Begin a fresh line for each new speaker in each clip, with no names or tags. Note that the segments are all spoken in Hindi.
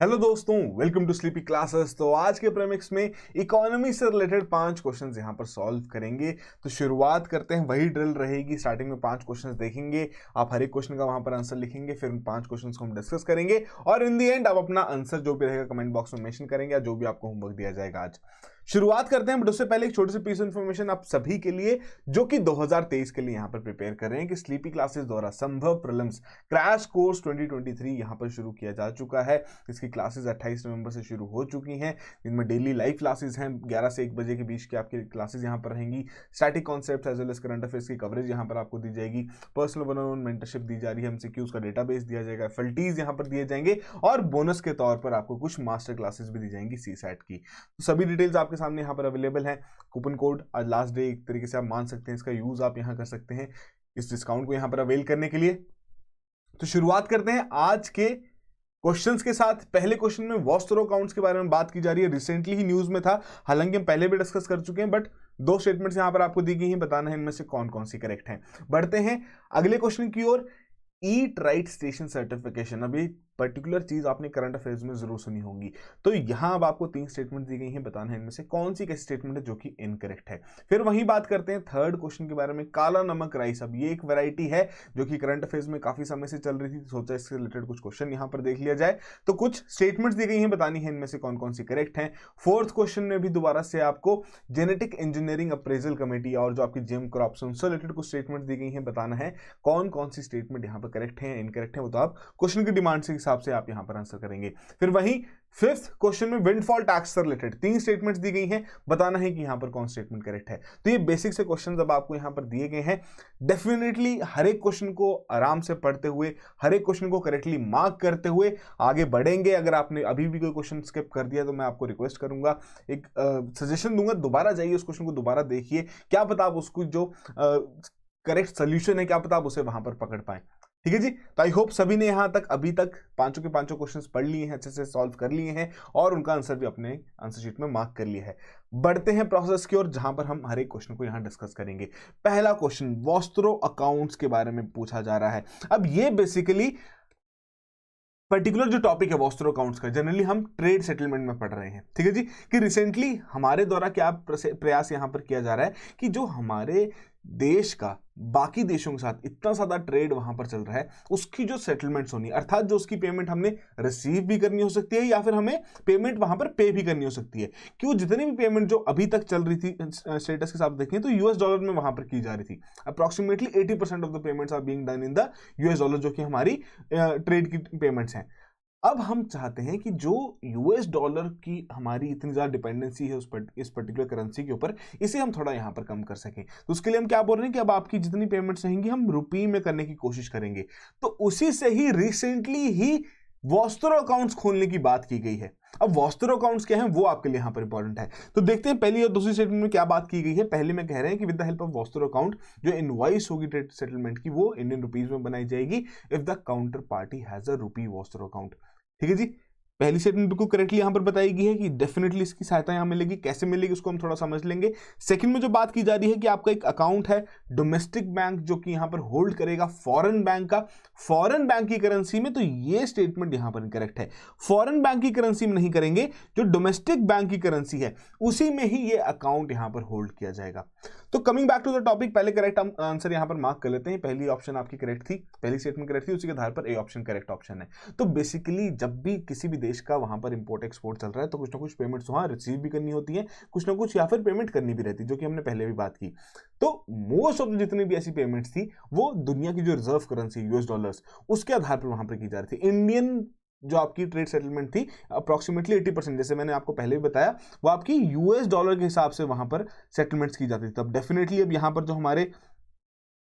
हेलो दोस्तों, वेलकम टू स्लीपी क्लासेस। तो आज के प्रेमिक्स में इकोनॉमी से रिलेटेड 5 क्वेश्चंस यहां पर सॉल्व करेंगे। तो शुरुआत करते हैं। वही ड्रिल रहेगी, स्टार्टिंग में 5 क्वेश्चंस देखेंगे, आप हर एक क्वेश्चन का वहां पर आंसर लिखेंगे, फिर उन 5 क्वेश्चंस को हम डिस्कस करेंगे और इन दी एंड आप अपना आंसर जो भी रहेगा कमेंट बॉक्स में मेंशन करेंगे या जो भी आपको होमवर्क दिया जाएगा। आज शुरुआत करते हैं, बट उससे पहले एक छोटी सी पीस ऑफ इन्फॉर्मेशन आप सभी के लिए जो कि 2023 के लिए यहां पर प्रिपेयर कर रहे हैं कि स्लीपी क्लासेस द्वारा संभव प्रीलिम्स क्रैश कोर्स 2023 यहां पर शुरू किया जा चुका है। इसकी क्लासेस 28 नवंबर से शुरू हो चुकी हैं, जिनमें डेली लाइव क्लासेस हैं। 11 से 1 बजे के बीच की आपकी क्लासेस यहां पर रहेंगी। Static concepts as well as current affairs की कवरेज यहां पर आपको दी जाएगी। Personal one on one mentorship दी जा रही है, एमसीक्यूज का डेटाबेस दिया जाएगा, एफएलटीज यहां पर दिए जाएंगे और बोनस के तौर पर आपको कुछ मास्टर क्लासेस भी दी जाएंगी सीसैट की। तो सभी डिटेल्स आपके सामने यहां पर अवेलेबल है। कूपन कोड आज लास्ट डे एक तरीके से आप मान सकते हैं, इसका यूज आप यहां कर सकते हैं इस डिस्काउंट को यहां पर अवेल करने के लिए। तो शुरुआत करते हैं आज के क्वेश्चंस के साथ। पहले क्वेश्चन में वॉस्टरो अकाउंट्स के बारे में बात की जा रही है। रिसेंटली ही न्यूज में था, हालांकि हम पहले भी डिस्कस कर चुके हैं, बट 2 स्टेटमेंट्स यहां पर आपको दी गई हैं, बताना है इनमें से कौन कौन सी करेक्ट हैं। बढ़ते हैं अगले क्वेश्चन की ओर। ईट राइट स्टेशन सर्टिफिकेशन, अभी पर्टिकुलर चीज आपने करंट अफेयर्स में जरूर सुनी होगी। तो यहां अब आपको 3 स्टेटमेंट दी गई हैं, बताना है इनमें से कौन सी कैसी स्टेटमेंट है जो कि इनकरेक्ट है। फिर वही बात करते हैं थर्ड क्वेश्चन के बारे में, काला नमक राइस। अब ये एक वैरायटी है जो कि करंट अफेयर्स में काफी समय से चल रही थी, सोचा इससे रिलेटेड कुछ क्वेश्चन यहां पर देख लिया जाए। तो कुछ स्टेटमेंट्स दी गई हैं, बतानी है इनमें से कौन कौन सी करेक्ट है। फोर्थ क्वेश्चन में भी दोबारा से आपको जेनेटिक इंजीनियरिंग अप्रेजल कमेटी और जो आपकी जिम क्रॉप्स उनसे रिलेटेड कुछ स्टेटमेंट दी गई हैं, बताना है कौन कौन सी स्टेटमेंट यहां पर करेक्ट है, इनकरेक्ट है। वो तो आप क्वेश्चन की डिमांड के हिसाब से आप यहां पर आंसर करेंगे। फिर वही फिफ्थ क्वेश्चन में विंडफॉल टैक्स से रिलेटेड 3 स्टेटमेंट्स दी गई हैं, बताना है कि यहां पर कौन स्टेटमेंट करेक्ट है। तो ये बेसिक से क्वेश्चंस अब आपको यहां पर दिए गए हैं। डेफिनेटली हर एक क्वेश्चन को आराम से पढ़ते हुए, हर एक क्वेश्चन को करेक्टली मार्क करते हुए आगे बढ़ेंगे। अगर आपने अभी भी कोई क्वेश्चन स्किप कर दिया तो मैं आपको रिक्वेस्ट करूंगा, एक सजेशन दूंगा, दोबारा जाइए उस क्वेश्चन को दोबारा देखिए, क्या पता आप उसको जो करेक्ट सोल्यूशन है क्या पता आप उसे वहां पर पकड़ पाए। ठीक है जी। तो आई होप सभी ने यहां तक अभी तक 5 के 5 क्वेश्चंस पढ़ लिए हैं, अच्छे से सॉल्व कर लिए हैं और उनका आंसर भी अपने आंसर शीट में मार्क कर लिया है। बढ़ते हैं प्रोसेस की ओर, जहां पर हम हर एक क्वेश्चन को यहां डिस्कस करेंगे। पहला क्वेश्चन वॉस्त्रो अकाउंट्स के बारे में पूछा जा रहा है। अब ये बेसिकली पर्टिकुलर जो टॉपिक है वॉस्त्रो अकाउंट्स का, जनरली हम ट्रेड सेटलमेंट में पढ़ रहे हैं। ठीक है जी, कि रिसेंटली हमारे द्वारा क्या प्रयास यहां पर किया जा रहा है कि जो हमारे देश का बाकी देशों के साथ इतना ज्यादा ट्रेड वहां पर चल रहा है, उसकी जो सेटलमेंट्स होनी, अर्थात जो उसकी पेमेंट हमने रिसीव भी करनी हो सकती है या फिर हमें पेमेंट वहां पर पे भी करनी हो सकती है, कि वो जितनी भी पेमेंट जो अभी तक चल रही थी स्टेटस के साथ देखें तो यूएस डॉलर में वहां पर की जा रही थी। Approximately 80% of the payments are being done in the US dollar, जो कि हमारी ट्रेड की पेमेंट्स हैं। अब हम चाहते हैं कि जो यूएस डॉलर की हमारी इतनी ज़्यादा डिपेंडेंसी है इस पर्टिकुलर करेंसी के ऊपर, इसे हम थोड़ा यहाँ पर कम कर सकें। तो उसके लिए हम क्या बोल रहे हैं कि अब आपकी जितनी पेमेंट्स रहेंगी हम रुपये में करने की कोशिश करेंगे। तो उसी से ही रिसेंटली ही वॉस्त्रो अकाउंट्स खोलने की बात की गई है। अब वॉस्त्रो अकाउंट्स क्या है वो आपके लिए यहाँ पर इंपॉर्टेंट है। तो देखते हैं पहली और दूसरी स्टेटमेंट में क्या बात की गई है। पहले में कह रहे हैं कि with the help of vostro account जो इनवॉइस होगी ट्रेड सेटलमेंट की वो इंडियन रुपीज में बनाई जाएगी if the counter party has a rupee vostro account. ठीक है जी। पहली स्टेटमेंट बिल्कुल करेक्टली यहां पर बताई गई है कि डेफिनेटली इसकी सहायता यहां मिलेगी। कैसे मिलेगी उसको हम थोड़ा समझ लेंगे। सेकंड में जो बात की जा रही है कि आपका एक अकाउंट है डोमेस्टिक बैंक जो कि यहां पर होल्ड करेगा फॉरेन बैंक का, फॉरेन बैंक की करेंसी में, तो ये स्टेटमेंट यहां पर इनकरेक्ट है। फॉरेन बैंक की करेंसी में नहीं करेंगे, जो डोमेस्टिक बैंक की करेंसी है उसी में ही ये अकाउंट यहां पर होल्ड किया जाएगा। तो coming back to the topic, पहले करेक्ट आंसर यहां पर मार्क कर लेते हैं। पहली ऑप्शन आपकी करेक्ट थी, पहली स्टेटमेंट करेक्ट थी, उसी के आधार पर ए ऑप्शन करेक्ट ऑप्शन है। तो बेसिकली जब भी किसी भी देश का वहां पर इंपोर्ट एक्सपोर्ट चल रहा है तो कुछ ना कुछ पेमेंट्स वहां रिसीव भी करनी होती है, कुछ ना कुछ या फिर पेमेंट करनी भी रहती है, जो कि हमने पहले भी बात की। तो मोस्ट ऑफ जितनी भी ऐसी पेमेंट्स थी वो दुनिया की जो रिजर्व करेंसी यूएस डॉलर्स उसके आधार पर वहां पर की जा रही थी। इंडियन जो आपकी ट्रेड सेटलमेंट थी अप्रॉक्सीमेटली 80%, जैसे मैंने आपको पहले भी बताया, वो आपकी यूएस डॉलर के हिसाब से वहां पर सेटलमेंट्स की जाती थी। तब डेफिनेटली अब यहां पर जो हमारे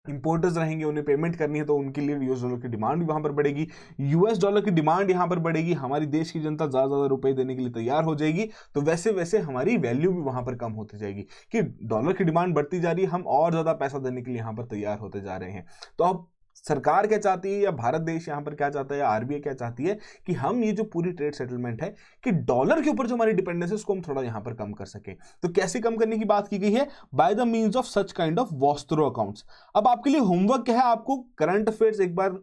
इंपोर्टर्स रहेंगे उन्हें पेमेंट करनी है तो उनके लिए यूएस डॉलर की डिमांड भी वहां पर बढ़ेगी। यूएस डॉलर की डिमांड यहां पर बढ़ेगी, हमारी देश की जनता ज्यादा रुपए देने के लिए तैयार हो जाएगी, तो वैसे वैसे हमारी वैल्यू भी वहां पर कम होती जाएगी कि डॉलर की डिमांड बढ़ती जा रही है, हम और ज्यादा पैसा देने के लिए यहां पर तैयार होते जा रहे हैं। तो अब सरकार क्या चाहती है या भारत देश यहां पर क्या चाहता है या आरबीआई क्या चाहती है कि हम ये जो पूरी ट्रेड सेटलमेंट है कि डॉलर के ऊपर जो हमारी डिपेंडेंस है उसको हम थोड़ा यहां पर कम कर सके। तो कैसे कम करने की बात की गई है? By the means of such kind of vostro accounts. अब आपके लिए होमवर्क क्या है, आपको करंट अफेयर्स एक बार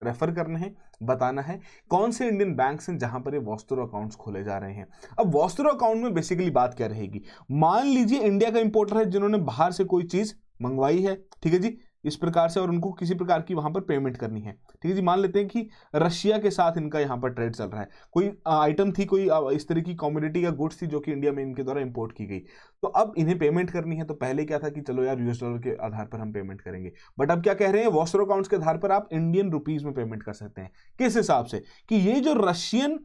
रेफर करने हैं, बताना है कौन से इंडियन बैंक्स हैं जहां पर ये वॉस्टरो अकाउंट्स खोले जा रहे हैं। अब वॉस्टरो अकाउंट में बेसिकली बात क्या रहेगी, मान लीजिए इंडिया का इंपोर्टर है जिन्होंने बाहर से कोई चीज मंगवाई है, ठीक है जी, इस प्रकार से, और उनको किसी प्रकार की वहां पर पेमेंट करनी है, ठीक है जी। मान लेते हैं कि रशिया के साथ इनका यहाँ पर ट्रेड चल रहा है, कोई आइटम थी, कोई इस तरह की कमोडिटी या गुड्स थी जो कि इंडिया में इनके द्वारा इंपोर्ट की गई, तो अब इन्हें पेमेंट करनी है। तो पहले क्या था कि चलो यार यूएस डॉलर के आधार पर हम पेमेंट करेंगे, बट अब क्या कह रहे हैं, वॉस्टरो अकाउंट्स के आधार पर आप इंडियन रुपीज में पेमेंट कर सकते हैं। किस हिसाब से कि ये जो रशियन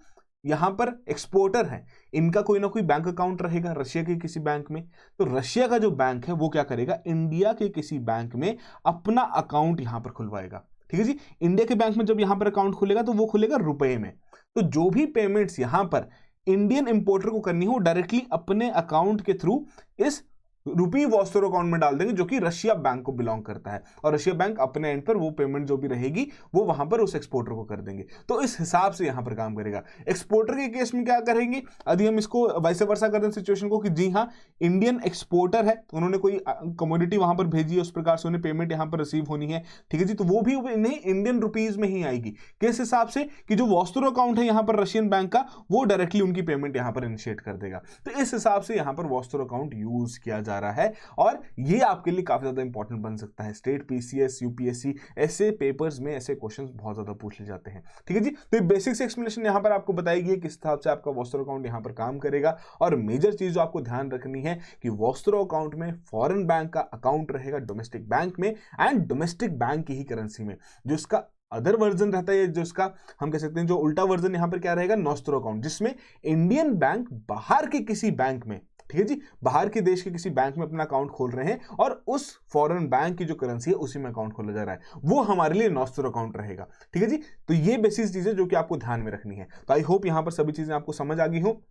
यहां पर एक्सपोर्टर है, इनका कोई ना कोई बैंक अकाउंट रहेगा रशिया के किसी बैंक में, तो रशिया का जो बैंक है वो क्या करेगा, इंडिया के किसी बैंक में अपना अकाउंट यहां पर खुलवाएगा, ठीक है जी। इंडिया के बैंक में जब यहां पर अकाउंट खुलेगा तो वो खुलेगा रुपए में, तो जो भी पेमेंट्स यहां पर इंडियन इंपोर्टर को करनी हो डायरेक्टली अपने अकाउंट के थ्रू इस रुपी वॉस्टरो अकाउंट में डाल देंगे जो कि रशिया बैंक को बिलोंग करता है, और रशिया बैंक अपने एंड पर वो पेमेंट जो भी रहेगी वो वहां पर उस एक्सपोर्टर को कर देंगे। तो इस हिसाब से यहां पर काम करेगा। एक्सपोर्टर के केस में क्या करेंगे, यदि हम इसको वैसे वर्षा कर दें सिचुएशन को कि जी हाँ इंडियन एक्सपोर्टर है, उन्होंने कोई कमोडिटी वहां पर भेजी है, उस प्रकार से उन्हें पेमेंट यहां पर रिसीव होनी है, ठीक है जी, तो वो भी इन्हें इंडियन रुपीज में ही आएगी। किस हिसाब से कि जो वॉस्टरो अकाउंट है यहां पर रशियन बैंक का, वो डायरेक्टली उनकी पेमेंट यहां पर इनिशिएट कर देगा। तो इस हिसाब से यहां पर वॉस्टरो अकाउंट यूज किया जा रहा है, और ये आपके लिए काफी ज्यादा इंपॉर्टेंट बन सकता है। स्टेट पीसीएस, यूपीएससी ऐसे पेपर्स में ऐसे क्वेश्चंस बहुत ज्यादा पूछ ले जाते हैं, ठीक है जी। तो ये बेसिक्स एक्सप्लेनेशन यहां पर आपको बताएगी किस हिसाब से आपका वॉस्टरो अकाउंट यहां पर काम करेगा। और मेजर चीज जो आपको ध्यान रखनी है कि वॉस्टरो अकाउंट में फॉरेन बैंक का अकाउंट रहेगा डोमेस्टिक बैंक में, एंड डोमेस्टिक बैंक की ही करेंसी में। जो इसका अदर वर्जन रहता है, जो इसका हम कह सकते हैं जो उल्टा वर्जन यहां पर क्या रहेगा, नॉस्ट्रो अकाउंट, जिसमें इंडियन बैंक बाहर के किसी बैंक में, ठीक है जी, बाहर के देश के किसी बैंक में अपना अकाउंट खोल रहे हैं और उस फॉरेन बैंक की जो करेंसी है उसी में अकाउंट खोला जा रहा है, वो हमारे लिए नॉस्ट्रो अकाउंट रहेगा, ठीक है जी। तो ये बेसिक चीजें जो कि आपको ध्यान में रखनी है। तो आई होप यहां पर सभी चीजें आपको समझ आ गई हो।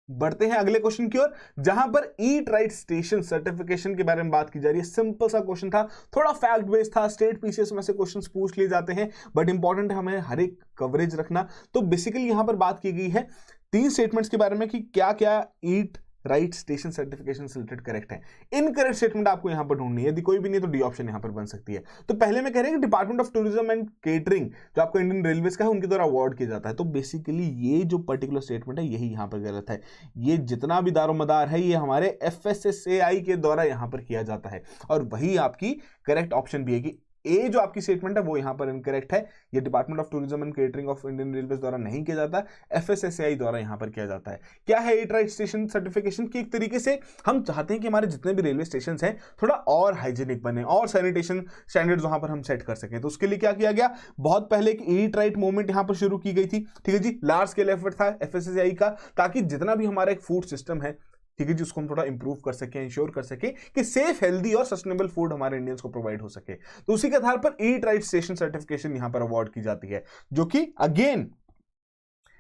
बढ़ते हैं अगले क्वेश्चन की ओर, जहां पर ईट राइट स्टेशन सर्टिफिकेशन के बारे में बात की जा रही है। सिंपल सा क्वेश्चन था, थोड़ा फैक्ट बेस्ड था, स्टेट पीसीएस में से क्वेश्चंस पूछ लिए जाते हैं, बट इंपॉर्टेंट है हमें हर एक कवरेज रखना। तो बेसिकली यहां पर बात की गई है 3 स्टेटमेंट्स के बारे में कि क्या क्या ईट राइट स्टेशन सर्टिफिकेशन से रिलेटेड करेक्ट है। इनकरेक्ट स्टेटमेंट आपको यहां पर ढूंढनी है, यदि कोई भी नहीं तो डी ऑप्शन यहां पर बन सकती है। तो पहले में कह रहे हैं कि department of tourism and catering जो आपको इंडियन रेलवेज का है उनके द्वारा अवार्ड किया जाता है। तो बेसिकली ये जो पर्टिकुलर स्टेटमेंट है यही यहां पर गलत है। ये जितना भी दारोमदार है ये हमारे FSSAI के द्वारा यहां पर किया जाता है, और वही आपकी करेक्ट ऑप्शन भी है कि ए जो आपकी स्टेटमेंट है वो यहां पर इनकरेक्ट है। ये department of tourism and catering of Indian railways द्वारा नहीं किया जाता, FSSAI द्वारा यहां पर किया जाता है। क्या है ईट राइट स्टेशन सर्टिफिकेशन की, एक तरीके से हम चाहते हैं कि हमारे जितने भी रेलवे स्टेशन हैं थोड़ा और हाइजीनिक बने और सैनिटेशन स्टैंडर्ड्स वहां पर हम सेट कर सकें। तो उसके लिए क्या किया गया, बहुत पहले एक ईट राइट मूवमेंट यहां पर शुरू की गई थी, ठीक है जी, लार्ज स्केल एफर्ट था FSSAI का, ताकि जितना भी हमारा एक फूड सिस्टम है, ठीक है जी, उसको हम थोड़ा इंप्रूव कर सके, इंश्योर कर सके कि सेफ, हेल्दी और सस्टेनेबल फूड हमारे इंडियंस को प्रोवाइड हो सके। तो उसी के आधार पर ईट राइट स्टेशन सर्टिफिकेशन यहां पर अवार्ड की जाती है, जो कि अगेन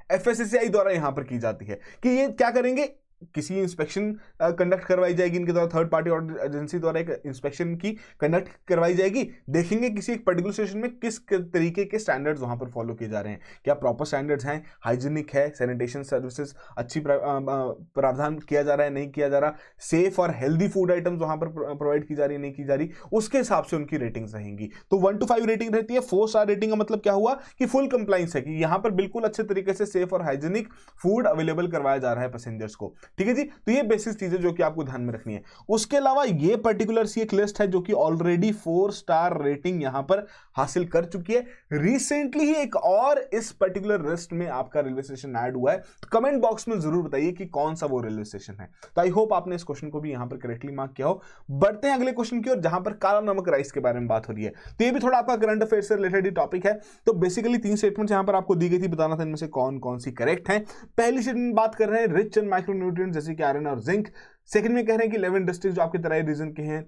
FSSAI द्वारा यहां पर की जाती है। कि ये क्या करेंगे, किसी इंस्पेक्शन कंडक्ट करवाई जाएगी इनके द्वारा, थर्ड पार्टी ऑडिट एजेंसी द्वारा एक इंस्पेक्शन की कंडक्ट करवाई जाएगी, देखेंगे किसी एक पर्टिकुलर स्टेशन में किस तरीके के स्टैंडर्ड्स वहां पर फॉलो किए जा रहे हैं, क्या प्रॉपर स्टैंडर्ड्स हैं, हाइजीनिक है, सैनिटेशन सर्विसेज अच्छी प्रावधान किया जा रहा है, नहीं किया जा रहा, सेफ और हेल्दी फूड आइटम्स वहां पर प्रोवाइड की जा रही है, नहीं की जा रही, उसके हिसाब से उनकी रेटिंग्स रहेंगी। तो 1 to 5 रेटिंग रहती है। 4 स्टार रेटिंग का मतलब क्या हुआ कि फुल कंप्लाइंस है, कि यहां पर बिल्कुल अच्छे तरीके से सेफ और हाइजीनिक फूड अवेलेबल करवाया जा रहा है पैसेंजर्स को, ठीक है जी। तो ये बेसिक चीजें जो कि आपको ध्यान में रखनी है। उसके अलावा ये पर्टिकुलर सी एक लिस्ट है जो कि ऑलरेडी 4 स्टार रेटिंग यहां पर हासिल कर चुकी है। रिसेंटली ही एक और इस पर्टिकुलर लिस्ट में आपका रेलवे स्टेशन ऐड हुआ है, तो कमेंट बॉक्स में जरूर बताइए कि कौन सा वो रेलवे स्टेशन है। तो आई होप आपने इस क्वेश्चन को भी यहां पर करेक्टली मार्क किया हो। बढ़ते हैं अगले क्वेश्चन की ओर, जहां पर काला नमक राइस के बारे में बात हो रही है। तो ये भी थोड़ा आपका करंट अफेयर से रिलेटेड ही टॉपिक है। तो बेसिकली 3 स्टेटमेंट्स यहां पर आपको दी गई थी, बताना था इनमें से कौन कौन सी करेक्ट है। पहली स्टेटमेंट बात कर रहे हैं रिच इन माइक्रोन्यूट्रिएंट्स जैसे कि आयरन और जिंक। सेकंड में कह रहे हैं कि 11 डिस्ट्रिक्ट जो आपके तराई रीजन के हैं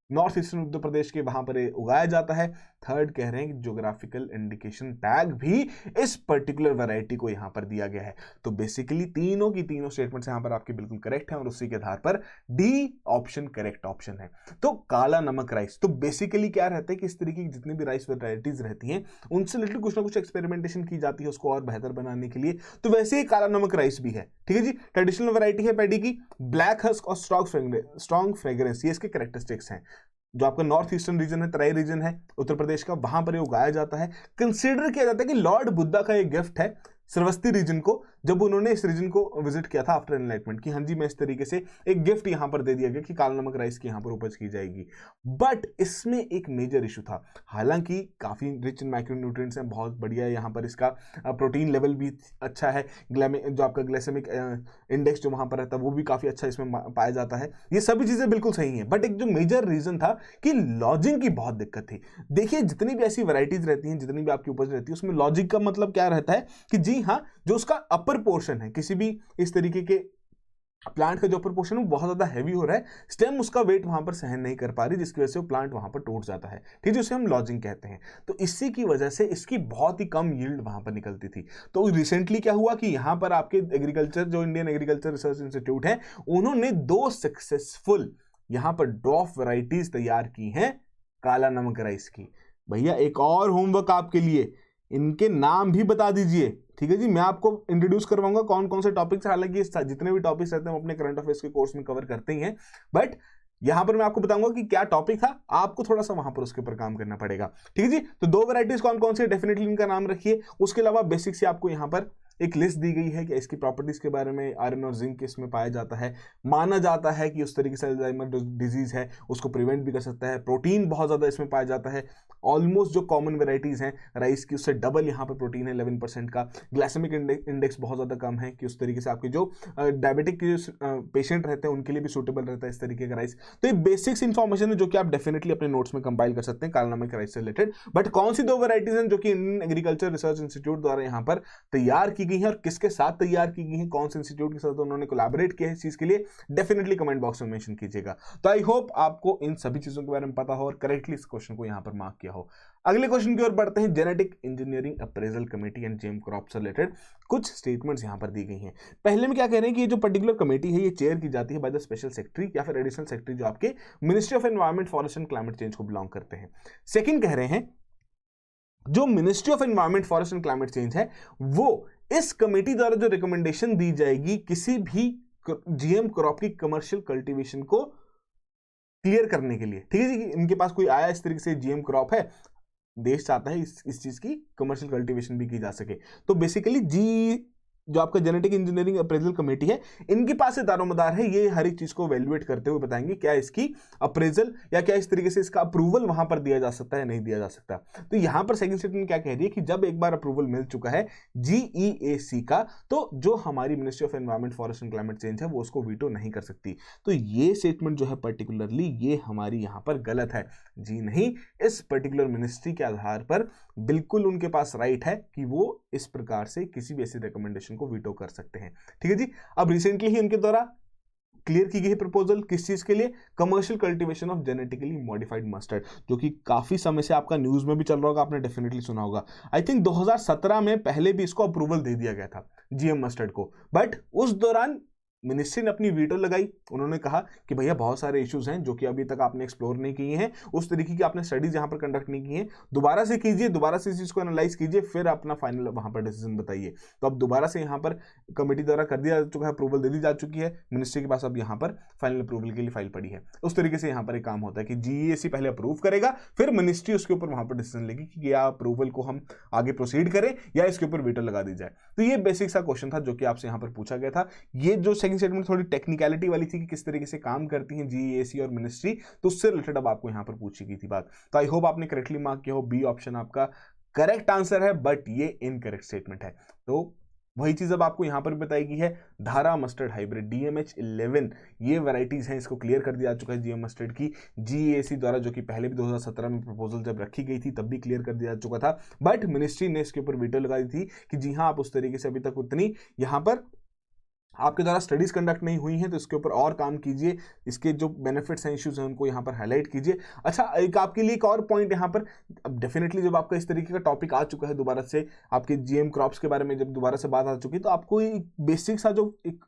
नॉर्थ ईस्टर्न उत्तर प्रदेश के वहां पर उगाया जाता है। थर्ड कह रहे हैं कि ज्योग्राफिकल इंडिकेशन टैग भी इस पर्टिकुलर वैरायटी को यहां पर दिया गया है। तो बेसिकली तीनों की तीनों स्टेटमेंट्स यहां पर आपके बिल्कुल करेक्ट हैं और उसी के आधार पर डी ऑप्शन करेक्ट ऑप्शन है। तो काला नमक राइस, तो बेसिकली क्या रहता है कि इस तरीके की जितनी भी राइस वैरायटीज रहती हैं उनसे रिलेटेड कुछ ना कुछ एक्सपेरिमेंटेशन की जाती है उसको और बेहतर बनाने के लिए। तो वैसे ही काला नमक राइस भी है, ठीक है जी। ट्रेडिशनल वैरायटी है पैडी की, ब्लैक हस्क और स्ट्रॉन्ग फ्रेग्रेंस, ये इसके कैरेक्टरिस्टिक्स हैं। जो आपका नॉर्थ ईस्टर्न रीजन है, तराई रीजन है उत्तर प्रदेश का, वहां पर ये उगाया जाता है। कंसिडर किया जाता है कि लॉर्ड बुद्धा का एक गिफ्ट है श्रावस्ती रीजन को, जब उन्होंने इस रीजन को विजिट किया था आफ्टर एनलाइटमेंट, कि हाँ जी मैं इस तरीके से एक गिफ्ट यहां पर दे दिया गया कि काला नमक राइस की यहां पर उपज की जाएगी। बट इसमें एक मेजर इशू था, हालांकि काफी रिच इन माइक्रोन्यूट्रिएंट्स हैं, बहुत बढ़िया है यहाँ पर, इसका प्रोटीन लेवल भी अच्छा है, जो आपका ग्लाइसेमिक इंडेक्स जो वहां पर रहता है वो भी काफी अच्छा इसमें पाया जाता है, ये सभी चीजें बिल्कुल सही हैं। बट एक जो मेजर रीजन था कि लॉजिंग की बहुत दिक्कत थी। देखिए जितनी भी ऐसी वैरायटीज रहती हैं, जितनी भी आपकी उपज रहती है, उसमें लॉजिक का मतलब क्या रहता है कि जी हाँ, जो उसका अपर पोर्शन है किसी भी इस तरीके के प्लांट का, जो अपर पोर्शन है वो बहुत ज्यादा हैवी हो रहा है, स्टेम उसका वेट वहां पर सहन नहीं कर पा रही, जिसकी वजह से वो प्लांट वहां पर टूट जाता है, ठीक है, जिसे हम लॉजिंग कहते हैं। तो इसी की वजह से इसकी बहुत ही कम यील्ड वहां पर निकलती थी। तो रिसेंटली क्या हुआ कि यहां पर आपके एग्रीकल्चर, जो इंडियन एग्रीकल्चर रिसर्च इंस्टीट्यूट है, उन्होंने 2 सक्सेसफुल यहां पर ड्रॉप वैरायटीज तैयार की हैं काला नमक राइस की। भैया एक और होमवर्क आपके लिए, इनके नाम भी बता दीजिए, ठीक है जी। मैं आपको इंट्रोड्यूस करवाऊंगा कौन कौन से टॉपिक्स, हालांकि जितने भी टॉपिक्स रहते हैं हम अपने करंट अफेयर्स के कोर्स में कवर करते ही हैं, बट यहां पर मैं आपको बताऊंगा कि क्या टॉपिक था, आपको थोड़ा सा वहां पर उसके ऊपर काम करना पड़ेगा, ठीक है जी। तो 2 वैरायटीज कौन कौन से, डेफिनेटली इनका नाम रखिए। उसके अलावा बेसिक से आपको यहां पर एक लिस्ट दी गई है कि इसकी प्रॉपर्टीज के बारे में, आयरन और जिंक इसमें पाया जाता है, माना जाता है कि उस तरीके से अल्जाइमर जो डिजीज है उसको प्रिवेंट भी कर सकता है, प्रोटीन बहुत ज्यादा इसमें पाया जाता है, ऑलमोस्ट जो कॉमन वेराइटीज हैं राइस की उससे डबल यहाँ पर प्रोटीन है 11% का, ग्लाइसेमिक इंडेक्स बहुत ज्यादा कम है कि उस तरीके से आपके जो डायबिटिक के पेशेंट रहते हैं उनके लिए भी सूटेबल रहता है इस तरीके का राइस। तो ये बेसिक्स इंफॉर्मेशन है जो कि आप डेफिनेटली अपने नोट्स में कंपाइल कर सकते हैं काला नमक राइस से रिलेटेड। बट कौन सी 2 वेराइटीज हैं जो कि इंडियन एग्रीकल्चर रिसर्च इंस्टीट्यूट द्वारा यहाँ पर तैयार की गई है और किसके साथ तैयार की गई है, कौन से इंस्टीट्यूट के साथ उन्होंने कोलैबोरेट किया है इस चीज के लिए, डेफिनेटली कमेंट बॉक्स में मेंशन कीजिएगा। तो आई होप आपको इन सभी चीजों के बारे में पता हो और करेक्टली इस क्वेश्चन को यहां पर मार्क किया हो। अगले क्वेश्चन की ओर बढ़ते हैं। Genetic engineering appraisal committee and GM crop से रिलेटेड कुछ स्टेटमेंट्स यहां पर दी गई हैं। पहले में क्या कह रहे हैं कि ये जो पर्टिकुलर कमेटी है ये चेयर की जाती है बाय द स्पेशल सेक्रेटरी या फिर एडिशनल सेक्रेटरी जो आपके ministry of environment, forest and climate change को बिलोंग करते हैं। सेकंड कह रहे हैं जो ministry of environment, forest and climate change है वो इस कमेटी द्वारा जो रिकमेंडेशन दी जाएगी किसी भी जीएम क्रॉप की कमर्शियल कल्टीवेशन को क्लियर करने के लिए, ठीक है जी। इनके पास कोई आया इस तरीके से जीएम क्रॉप है, देश चाहता है इस चीज की कमर्शियल कल्टीवेशन भी की जा सके, तो बेसिकली जी जो आपका जेनेटिक इंजीनियरिंग अप्रेजल कमेटी है इनके पास से दारोमदार है, ये हर एक चीज को वैल्यूएट करते हुए बताएंगे क्या इसकी अप्रेजल या क्या इस तरीके से इसका अप्रूवल वहां पर दिया जा सकता है, नहीं दिया जा सकता। तो यहां पर सेकंड स्टेटमेंट क्या कह रही है कि जब एक बार अप्रूवल मिल चुका है जीईएसी का, तो जो हमारी ministry of environment, forest and climate change है वो उसको वीटो नहीं कर सकती। तो ये स्टेटमेंट जो है पर्टिकुलरली ये हमारी यहां पर गलत है जी, नहीं, इस पर्टिकुलर मिनिस्ट्री के आधार पर बिल्कुल उनके पास राइट है कि वो इस प्रकार से किसी भी ऐसी रिकमेंडेशन को वीटो कर सकते हैं, ठीक है जी। अब रिसेंटली ही उनके द्वारा क्लियर की गई है प्रपोजल किस चीज के लिए, commercial cultivation of genetically modified mustard, जो कि काफी समय से आपका न्यूज में भी चल रहा होगा, आपने डेफिनेटली सुना होगा। आई थिंक 2017 में पहले भी इसको अप्रूवल दे दिया गया था जीएम मस्टर्ड को, बट उस दौरान मिनिस्ट्री ने अपनी वीटो लगाई। उन्होंने कहा कि भैया बहुत सारे इश्यूज हैं जो कि अभी तक आपने एक्सप्लोर नहीं किए हैं, उस तरीके की आपने स्टडीज यहां पर कंडक्ट नहीं की हैं, दोबारा से कीजिए, दोबारा से इस चीज को एनालाइज कीजिए, फिर अपना फाइनल वहां पर डिसीजन बताइए। तो अब दोबारा से यहां पर कमेटी द्वारा कर दिया जा चुका है, अप्रूवल दे दी जा चुकी है मिनिस्ट्री के पास, अब यहां पर फाइनल अप्रूवल के लिए फाइल पड़ी है। उस तरीके से यहां पर एक काम होता है कि जीईएसी पहले अप्रूव करेगा, फिर मिनिस्ट्री उसके ऊपर वहां पर डिसीजन लेगी कि क्या अप्रूवल को हम आगे प्रोसीड करें या इसके ऊपर वीटो लगा दी जाए। तो ये बेसिक सा क्वेश्चन था जो कि आपसे यहां पर पूछा गया था। ये जो सेकंड स्टेटमेंट थोड़ी टेक्निकलिटी वाली थी कि किस तरीके से काम करती हैं जीईएसी और मिनिस्ट्री, तो उससे रिलेटेड अब आपको यहां पर पूछी गई थी बात। तो आई होप आपने करेक्टली मार्क किया हो, बी ऑप्शन आपका करेक्ट आंसर है, बट ये इनकरेक्ट स्टेटमेंट है। तो वही चीज अब आपको यहां पर बताई गई है। धारा मस्टर्ड हाइब्रिड DMH11 ये वैरायटीज हैं, इसको क्लियर कर दिया जा चुका है जीएम मस्टर्ड की जीएसी द्वारा, जो कि पहले भी 2017 में प्रपोजल जब रखी गई थी तब भी क्लियर कर दिया जा चुका था, बट मिनिस्ट्री ने इसके ऊपर वीटो लगा दी थी कि जी हाँ आप उस तरीके से अभी तक उतनी यहां पर आपके द्वारा स्टडीज कंडक्ट नहीं हुई हैं, तो इसके ऊपर और काम कीजिए, इसके जो बेनिफिट्स हैं, इश्यूज हैं, उनको यहाँ पर हाईलाइट कीजिए। अच्छा, एक आपके लिए एक और पॉइंट यहाँ पर, अब डेफिनेटली जब आपका इस तरीके का टॉपिक आ चुका है दोबारा से, आपके जीएम क्रॉप्स के बारे में जब दोबारा से बात आ चुकी है, तो आपको एक बेसिक सा जो एक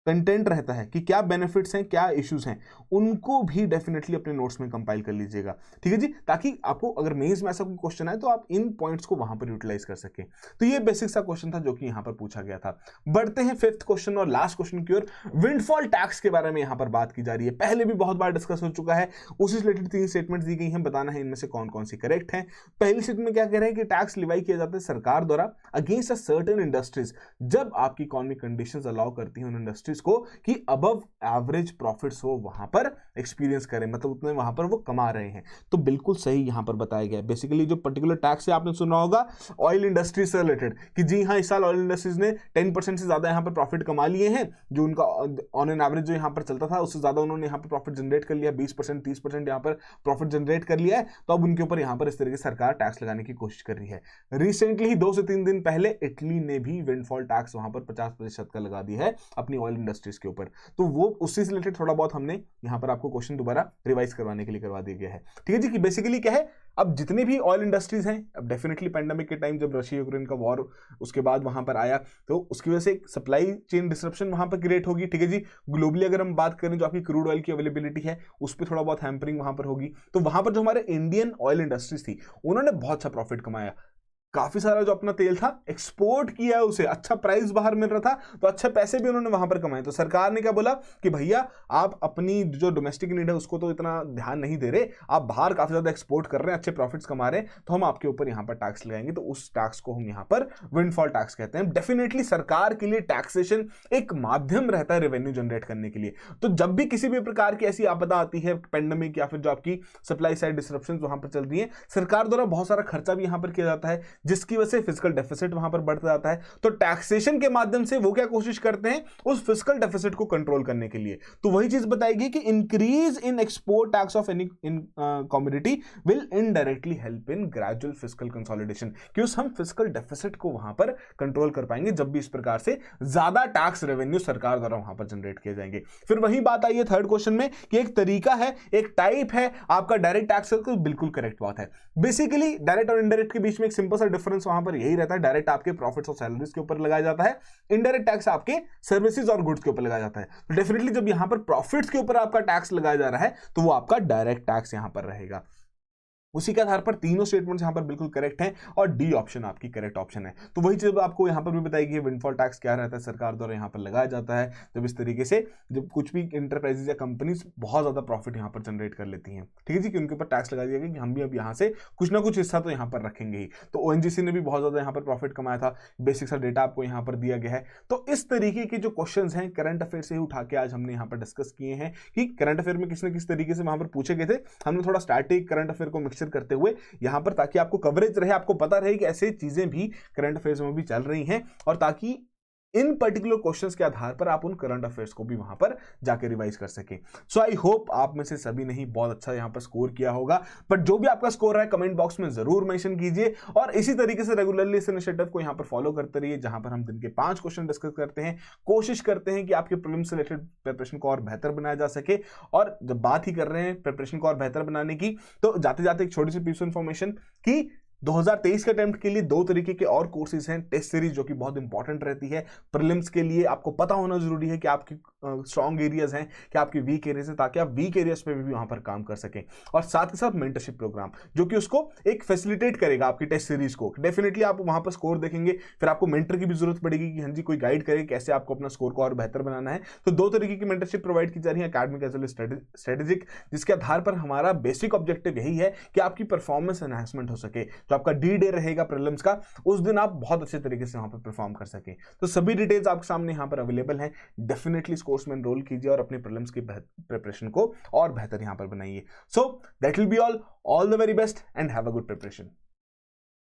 कंटेंट रहता है कि क्या बेनिफिट्स हैं, क्या इश्यूज हैं, उनको भी डेफिनेटली अपने नोट्स में कंपाइल कर लीजिएगा, ठीक है जी, ताकि आपको अगर मेंस में ऐसा कोई क्वेश्चन आए तो आप इन पॉइंट्स को वहां पर यूटिलाइज कर सकें। तो ये बेसिक सा क्वेश्चन था जो कि यहां पर पूछा गया था। बढ़ते हैं फिफ्थ क्वेश्चन और लास्ट क्वेश्चन की ओर। विंडफॉल टैक्स के बारे में यहां पर बात की जा रही है, पहले भी बहुत बार डिस्कस हो चुका है, उसी से रिलेटेड 3 स्टेटमेंट दी गई हैं, बताना है इनमें से कौन कौन सी करेक्ट है। पहली स्टेटमेंट में क्या कह रहे हैं कि टैक्स लिवाई किया जाता है सरकार द्वारा अगेंस्ट अ सर्टेन इंडस्ट्रीज, जब आपकी इकोनॉमिक कंडीशंस अलाउ करती हैं उन इंडस्ट्रीज को कि अबव एवरेज प्रॉफिट्स वो वहां पर एक्सपीरियंस करें, मतलब उतने वहां पर वो कमा रहे हैं। तो बिल्कुल सही यहां पर बताया गया है। बेसिकली जो पर्टिकुलर टैक्स है आपने सुना होगा ऑयल इंडस्ट्री से रिलेटेड कि जी हाँ, इस साल ऑयल इंडस्ट्रीज ने 10% से ज्यादा यहां पर प्रॉफिट कमा लिए हैं, जो उनका ऑन एन एवरेज जो यहां पर चलता था उससे ज्यादा उन्होंने यहां पर प्रॉफिट जनरेट कर लिया, 20% 30% यहां पर प्रॉफिट जनरेट कर लिया है। तो अब उनके ऊपर यहां पर इस तरीके से सरकार टैक्स लगाने की कोशिश कर रही है। रिसेंटली ही 2 से 3 दिन पहले इटली ने भी विंडफॉल टैक्स वहां पर 50% का लगा दिया है अपनी ऑयल इंडस्ट्रीज के ऊपर। तो वो उससे रिलेटेड थोड़ा बहुत हमने यहां पर आपको क्वेश्चन दोबारा रिवाइज करवाने के लिए करवा दिया गया है, ठीक है जी। कि बेसिकली क्या है, अब जितने भी ऑयल इंडस्ट्रीज हैं, अब डेफिनेटली पेंडेमिक के टाइम जब रशिया यूक्रेन का वॉर उसके बाद वहां पर आया तो उसकी वजह से एक सप्लाई चेन डिसरप्शन वहां पर क्रिएट होगी, ठीक है जी। ग्लोबली अगर हम बात करें जो आपकी क्रूड ऑयल की अवेलेबिलिटी है उस पर थोड़ा बहुत हैम्परिंग वहां पर होगी। तो वहां पर जो हमारे इंडियन ऑयल इंडस्ट्रीज थी उन्होंने बहुत अच्छा प्रॉफिट कमाया, काफी सारा जो अपना तेल था एक्सपोर्ट किया है, उसे अच्छा प्राइस बाहर मिल रहा था, तो अच्छे पैसे भी उन्होंने वहां पर कमाए। तो सरकार ने क्या बोला कि भैया आप अपनी जो डोमेस्टिक नीड है उसको तो इतना ध्यान नहीं दे रहे, आप बाहर काफी ज्यादा एक्सपोर्ट कर रहे हैं, अच्छे प्रॉफिट्स कमा रहे हैं, तो हम आपके ऊपर यहां पर टैक्स लगाएंगे। तो उस टैक्स को हम यहां पर विंडफॉल टैक्स कहते हैं। डेफिनेटली सरकार के लिए टैक्सेशन एक माध्यम रहता है रेवेन्यू जनरेट करने के लिए। तो जब भी किसी भी प्रकार की ऐसी आपदा आती है, पेंडेमिक या फिर जो आपकी सप्लाई साइड डिसरप्शन वहां पर चल रही है, सरकार द्वारा बहुत सारा खर्चा भी यहां पर किया जाता है, जिसकी वजह से फिस्कल डेफिसिट वहां पर बढ़ता जाता है। तो टैक्सेशन के माध्यम से वो क्या कोशिश करते हैं, उस फिस्कल डेफिसिट को कंट्रोल करने के लिए। तो वही चीज बताएगी कि increase in export tax of any commodity will indirectly help in gradual fiscal consolidation, कि उस हम फिस्कल डेफिसिट को वहां पर कंट्रोल कर पाएंगे जब भी इस प्रकार से ज्यादा टैक्स रेवेन्यू सरकार द्वारा वहां पर जनरेट किए जाएंगे। फिर वही बात आई है थर्ड क्वेश्चन में कि एक तरीका है, एक टाइप है आपका डायरेक्ट टैक्स, तो बिल्कुल करेक्ट बात है। बेसिकली डायरेक्ट और इनडायरेक्ट के बीच में एक सिंपल सा डिफरेंस वहां पर यही रहता है, डायरेक्ट आपके प्रॉफिट्स और सैलरीज के ऊपर लगाया जाता है, इनडायरेक्ट टैक्स आपके सर्विसेज और गुड्स के ऊपर लगाया जाता है। तो डेफिनेटली जब यहां पर प्रॉफिट्स के ऊपर आपका टैक्स लगाया जा रहा है तो वो आपका डायरेक्ट टैक्स यहां पर रहेगा। उसी के आधार पर तीनों स्टेटमेंट्स यहां पर बिल्कुल करेक्ट हैं और डी ऑप्शन आपकी करेक्ट ऑप्शन है। तो वही चीज आपको यहां पर भी बताएगी विंडफॉल टैक्स क्या रहता है, सरकार द्वारा यहां पर लगाया जाता है जब इस तरीके से जब कुछ भी इंटरप्राइजेज या कंपनीज बहुत ज्यादा प्रॉफिट यहां पर जनरेट कर लेती हैं, ठीक है जी, कि उनके ऊपर टैक्स लगा दिया गया कि हम भी अब यहां से कुछ ना कुछ हिस्सा तो यहां पर रखेंगे ही। तो ओएनजीसी ने भी बहुत ज्यादा यहां पर प्रॉफिट कमाया था, बेसिक सा डेटा आपको यहां पर दिया गया है। तो इस तरीके के जो क्वेश्चन हैं करंट अफेयर से ही उठा के आज हमने यहां पर डिस्कस किए हैं कि करंट अफेयर में किस न किस तरीके से वहां पर पूछे गए थे। हमने थोड़ा स्टैटिक करंट अफेयर को मिक्सचर करते हुए यहां पर, ताकि आपको कवरेज रहे, आपको पता रहे कि ऐसे चीजें भी करंट अफेयर्स में भी चल रही हैं, और ताकि इन पर्टिकुलर क्वेश्चंस के आधार पर आप उन करंट अफेयर्स को भी वहां पर जाके रिवाइज कर सकें। सो आई होप आप में से सभी ने ही बहुत अच्छा यहां पर स्कोर किया होगा, बट जो भी आपका स्कोर है कमेंट बॉक्स में जरूर मेंशन कीजिए, और इसी तरीके से रेगुलरली इस इनिशिएटिव को यहां पर फॉलो करते रहिए, जहां पर हम दिन के 5 क्वेश्चन डिस्कस करते हैं, कोशिश करते हैं कि आपके प्रीलिम्स से रिलेटेड प्रिपरेशन को और बेहतर बनाया जा सके। और जब बात ही कर रहे हैं प्रिपरेशन को और बेहतर बनाने की, तो जाते जाते एक छोटी सी पीस इन्फॉर्मेशन की 2023 के अटेम्प्ट के लिए 2 तरीके के और कोर्सेज हैं, टेस्ट सीरीज जो कि बहुत इंपॉर्टेंट रहती है प्रीलिम्स के लिए। आपको पता होना जरूरी है कि आपकी स्ट्रॉन्ग एरियाज हैं, कि आपके वीक एरियाज हैं, ताकि आप वीक एरियाज पे भी वहां पर काम कर सकें। और साथ ही साथ मेंटरशिप प्रोग्राम जो कि उसको एक फैसिलिटेट करेगा आपकी टेस्ट सीरीज को। डेफिनेटली आप वहां पर स्कोर देखेंगे, फिर आपको मेंटर की भी जरूरत पड़ेगी कि हाँ जी कोई गाइड करे कैसे आपको अपना स्कोर को और बेहतर बनाना है। तो 2 तरीके की मेंटरशिप प्रोवाइड की जा रही है, academic as well as strategic, जिसके आधार पर हमारा बेसिक ऑब्जेक्टिव यही है कि आपकी परफॉर्मेंस एनहांसमेंट हो सके। जो आपका डी डे रहेगा प्रीलिम्स का, उस दिन आप बहुत अच्छे तरीके से वहां पर परफॉर्म कर सके। तो सभी डिटेल्स आपके सामने यहां पर अवेलेबल हैं, डेफिनेटली इस कोर्स में एनरोल कीजिए और अपने प्रीलिम्स की प्रिपरेशन को और बेहतर यहां पर बनाइए। So that will be all the very best and have a good preparation.